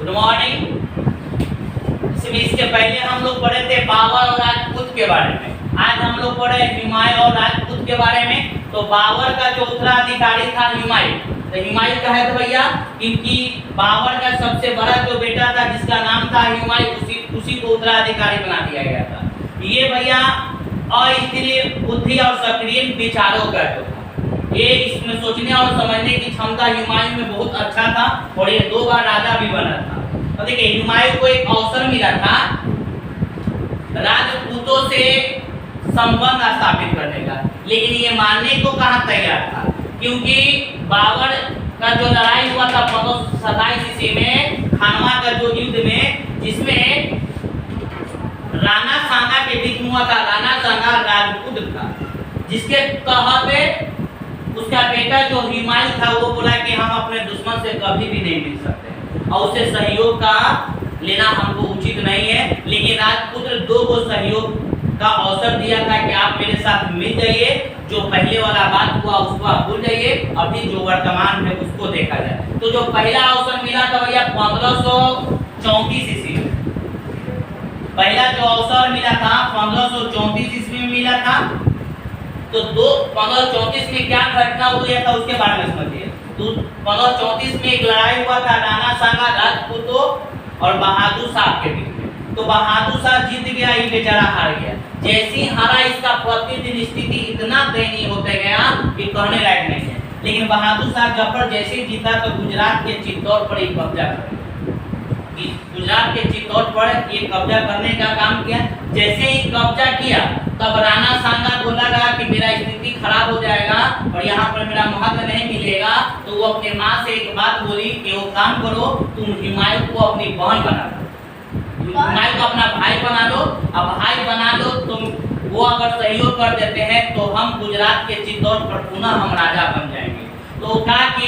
Good morning. इसके पहले हम लोग पढ़े थे बाबर और राजपूत के बारे में। आज हम लोग पढ़े हुमायूं और राजपूत के बारे में। तो बाबर का जो उत्तराधिकारी था हुमायूं, तो हुमायूं का है तो भैया क्योंकि बाबर का सबसे बड़ा जो बेटा था जिसका नाम था हुमायूं, उसी को उत्तराधिकारी बना दिया गया था। ये भैया अस्थिर बुद्धि और सक्रिय विचारों का जो था, ये इसमें सोचने और समझने की क्षमता हुमायूं में बहुत अच्छा था और ये 2 बार राजा भी बना था। तो देखिए हुमायूं को एक अवसर मिला था राजपूतों से संबंध स्थापित करने का, लेकिन ये मानने को कहाँ तैयार था, क्योंकि बाबर का जो लड़ाई हुआ था 1527 ईस्वी में खानवा का जो युद्ध में, जिसमें राणा सांगा के बीच में हुआ था। राणा सांगा राजपूत था, जिसके तहत उसका बेटा जो हुमायूं था वो बोला कि हम अपने दुश्मन से कभी भी नहीं मिल सकते और उसे सहयोग का लेना हमको उचित नहीं है। लेकिन राजपुत्र 2 को सहयोग का अवसर दिया था कि आप मेरे साथ मिल जाइए, जो पहले वाला बात हुआ उसको आप भूल जाइए, अभी जो वर्तमान में उसको देखा जाए। तो जो पहला अवसर मिला था भैया 1534 ईस्वी में, पहला जो अवसर मिला था 1534 ईस्वी में मिला था। तो 1534 में क्या घटना हुई था उसके बारे में समझिए। तो 1534 में एक लड़ाई हुआ था राणा सांगा राजपूतों और बहादुर शाह के बीच में। तो बहादुर शाह जीत गया, ये बेचारा हार गया। जैसे ही हारा इसका प्रतिदिन स्थिति इतना दयनीय होते गया कि कहने लायक नहीं है। लेकिन बहादुर शाह जफर जैसे ही जीता तो गुजरात के चित्तौड़ पर एक कब्जा कर लिया। गुजरात के चित्तौड़ पर ये कब्जा करने का काम किया। जैसे ही कब्जा किया तब राणा सांगा को लगा कि मेरा स्थिति खराब हो जाएगा और यहाँ पर मेरा महत्व नहीं मिलेगा। तो वो अपने माँ से एक बात बोली कि वो काम करो, तुम हुमायूं को अपनी बहन बना लो, हुमायूं को अपना भाई बना लो। अब भाई बना लो तुम, वो अगर सहयोग कर देते हैं तो हम गुजरात के चित्तौड़ पर पुनः हम राजा बन जाएंगे। तो कहा कि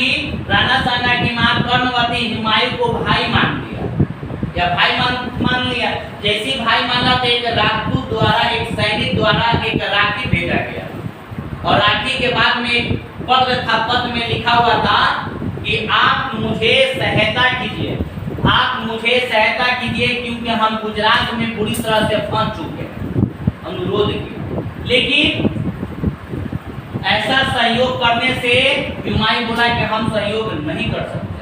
राणा सांगा की माँ कर्णवती हुमायूं को भाई मान लिया या भाई मान लिया। जैसे भाई माना तो एक राजपूत द्वारा, एक सैनिक द्वारा एक राखी भेजा गया और राखी के बाद में एक पत्र था। पत्र में लिखा हुआ था कि आप मुझे सहायता कीजिए, आप मुझे सहायता कीजिए क्योंकि हम गुजरात में बुरी तरह से फंस चुके हैं। अनुरोध किया, लेकिन ऐसा सहयोग करने से हुमायूं बोला कि हम सहयोग नहीं कर सकते।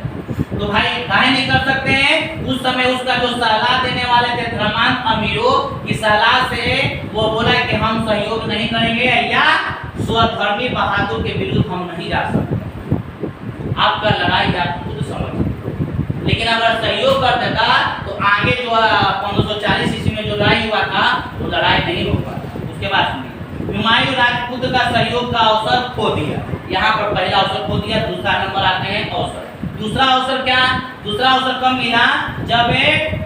तो भाई काहे नहीं कर सकते हैं? उस समय उसका जो सलाह देने वाले थे धर्मांत अमीरों की सलाह से वो बोला कि हम सहयोग नहीं करेंगे या स्वधर्मी बहादुर के विरुद्ध हम नहीं जा सकते। आपका लड़ाई आप खुद समझ। लेकिन अगर सहयोग कर देता तो आगे जो 1540 ईस्वी में जो लड़ाई हुआ था वो लड़ाई नहीं हो पाता। उसके बाद सुनिए, हुमायूं राजपूत का सहयोग का अवसर खो दिया। यहाँ पर पहला अवसर खो दिया। दूसरा नंबर आते हैं अवसर। दूसरा अवसर क्या? दूसरा अवसर कब मिला? जब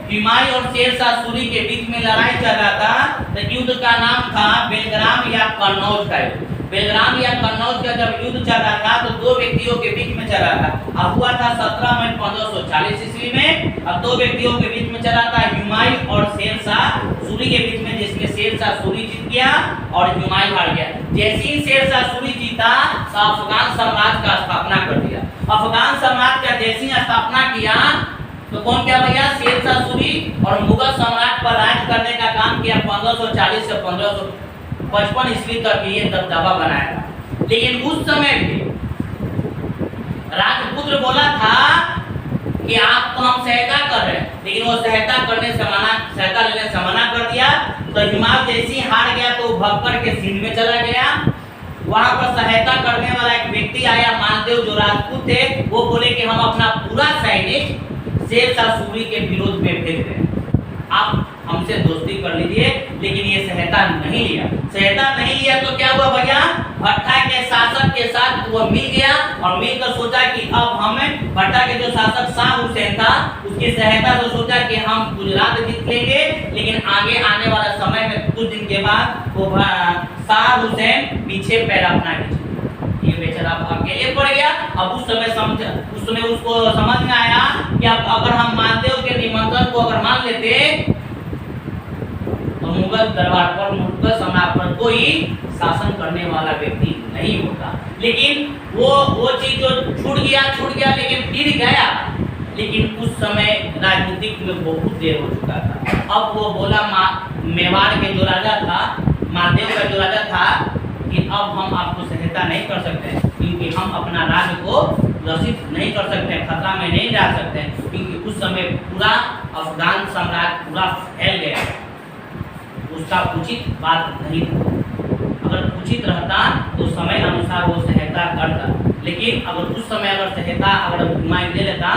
हुमायूं और शेरशाह सूरी के बीच में लड़ाई चल रहा था। तो युद्ध का नाम था बेलग्राम या कन्नौज का युद्ध। बेलग्राम या कन्नौज का जब युद्ध चल रहा था तो 2 व्यक्तियों के बीच में चल रहा था। अब हुआ था 17 मई 1540 ईस्वी में। अब 2 व्यक्तियों के बीच में चला था हुमायूं और शेरशाह सूरी के बीच में, जिसमें शेरशाह सूरी जीत गया और हुमायूं हार गया। जैसे ही शेरशाह सूरी जीता तो अफगान साम्राज्य का स्थापना कर दिया। अफगान साम्राज्य का जैसे ही स्थापना किया तो कौन क्या भैया? शेरशाह सूरी और मुगल सम्राट पर राज करने का काम किया। 1540 से 1555 ईस्वी तक ये दबदबा बनाया। लेकिन उस समय भी राजपुत्र बोला था कि आपको हम सहायता कर रहे हैं, लेकिन वो सहायता लेने से मना कर दिया। तो हुमायूं जैसे ही हार गया तो भगकर के सिंध में चला गया। वहां पर सहायता करने वाला एक व्यक्ति आया, मानदेव जो राजपूत थे, वो बोले कि हम अपना पूरा सैनिक शेरशाह सूरी के विरोध में भेज रहे हैं, आप हमसे दोस्ती कर लीजिए। लेकिन ये सहायता नहीं लिया। सहायता नहीं लिया तो क्या हुआ भैया? भट्टा के शासक के साथ वो मिल गया और मिलकर सोचा कि अब हमें भट्टा के जो शासक शाह हुसैन था उसकी सहायता से सोचा कि हम गुजरात जीत लेंगे। लेकिन आगे आने वाला समय में कुछ दिन के बाद वो शाह हुसैन पीछे पैर अपना ये बेचारा अकेले पड़ गया। अब उस समय उसको समझ में आया कि अब अगर हम मानदेव के निमंत्रण को अगर मान लेते तो मुगल दरबार पर, मुगल सम्राट पर कोई शासन करने वाला व्यक्ति नहीं होता। लेकिन वो चीज जो छूट गया लेकिन फिर गया। लेकिन उस समय राजनीतिक में बहुत देर हो चुका था। अब वो बोला मेवाड़ के जो राजा था, महादेव का जो राजा था, कि अब हम आपको सहायता नहीं कर सकते, क्योंकि हम अपना राज्य को ग्रसित नहीं कर सकते, खतरा में नहीं डाल सकते, क्योंकि उस समय पूरा अफगान साम्राज्य पूरा फैल गया, उसका उचित बात नहीं था। अगर उचित रहता तो समय अनुसार वो सहायता करता, लेकिन अगर उस समय अगर सहायता अगर घुमाई दे लेता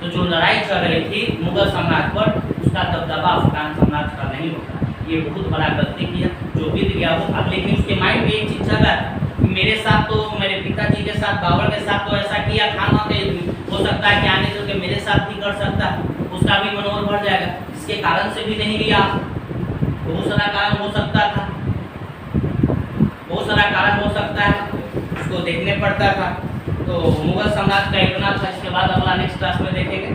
तो जो लड़ाई चल रही थी मुगल साम्राज्य पर, उसका दबदबा अफगान साम्राज्य का नहीं होता। ये बहुत बड़ा गलती किया, जो बीत गया वो था, लेकिन उसके माइंड में एक चीज चल रहा था, मेरे साथ तो, मेरे पिताजी के साथ, बाबर के साथ तो ऐसा किया था, हो सकता है कि आगे चल के मेरे साथ भी कर सकता है, उसका भी मनोबल बढ़ जाएगा। इसके कारण से भी नहीं लिया, बहुत सारा कारण हो सकता था, बहुत सारा कारण हो सकता है, उसको देखने पड़ता था। तो मुगल साम्राज्य का इतना था। इसके बाद अगला नेक्स्ट क्लास में देखेंगे।